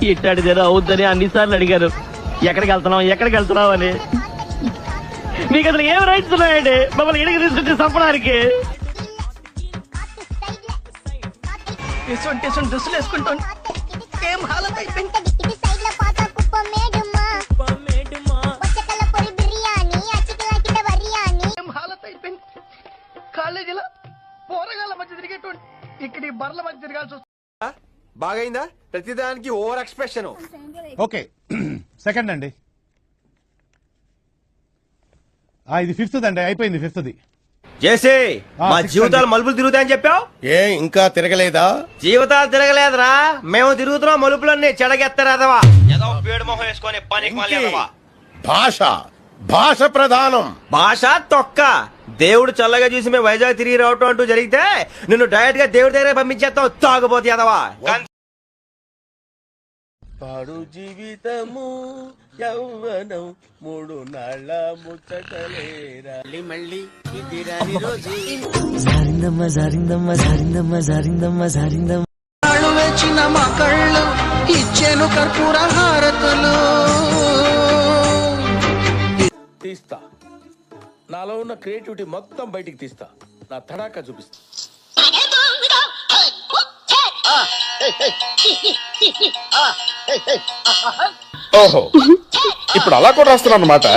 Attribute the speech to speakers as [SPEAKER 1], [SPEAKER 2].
[SPEAKER 1] ఇట్టాడిదేదో అవుద్దని అన్నిసార్లు అడిగారు. ఎక్కడికి వెళ్తున్నావు అని. మీకు అసలు ఏం రైట్స్ ఉన్నాయండి మమ్మల్ని ఇడికి తీసుకొచ్చి చంపడానికి? డ్రెస్సులు వేసుకుంటాను ఏం హాలత్ అయిపోయింది. కాలేజీలో పోరగాళ్ళ మధ్య తిరిగేటువంటి ఇక్కడ ఈ బర్ల మధ్య తిరగాల్సి వస్తుంది.
[SPEAKER 2] బాగైందా? ప్రతిదానికి ఓవర్ ఎక్స్ప్రెషన్.
[SPEAKER 3] ఓకే సెకండ్ అండి. ఇది ఫిఫ్త్ అండి, అయిపోయింది ఫిఫ్త్ది.
[SPEAKER 2] చేసే మా జీవితాలు మలుపులు తిరుగుతాయని చెప్పావు.
[SPEAKER 4] ఏ ఇంకా తిరగలేదా?
[SPEAKER 2] జీవితాలు తిరగలేదురా, మేము తిరుగుతున్నాం మలుపులన్నీ. చెడగెత్తరాదవా ఏదో పేడు మొహం వేసుకొని పనికి మళ్ళీ.
[SPEAKER 4] భాష ప్రధానం.
[SPEAKER 2] భాష తొక్క. దేవుడు చల్లగా చూసి మేము వైజాగ్ తిరిగి రావటం అంటూ జరిగితే నిన్ను డైరెక్ట్ గా దేవుడి దగ్గర పంపించేస్తాం. తాగబోతు ఎదవా.
[SPEAKER 4] పాడు జీవితము యౌవనం మూడు నాళ్ళ ముచ్చటలేరా మళ్ళీ ఇదిరాని రోజు
[SPEAKER 5] వేచిన మా కళ్ళు ఇచ్చేను కర్పూర హారతులు.
[SPEAKER 4] తీస్తా, నాలో ఉన్న క్రియేటివిటీ మొత్తం బయటికి తీస్తా. నా తడాకా చూపిస్తా.
[SPEAKER 6] ఓహో ఇప్పుడు అలా కూడా రాస్తున్నాను అన్నమాట.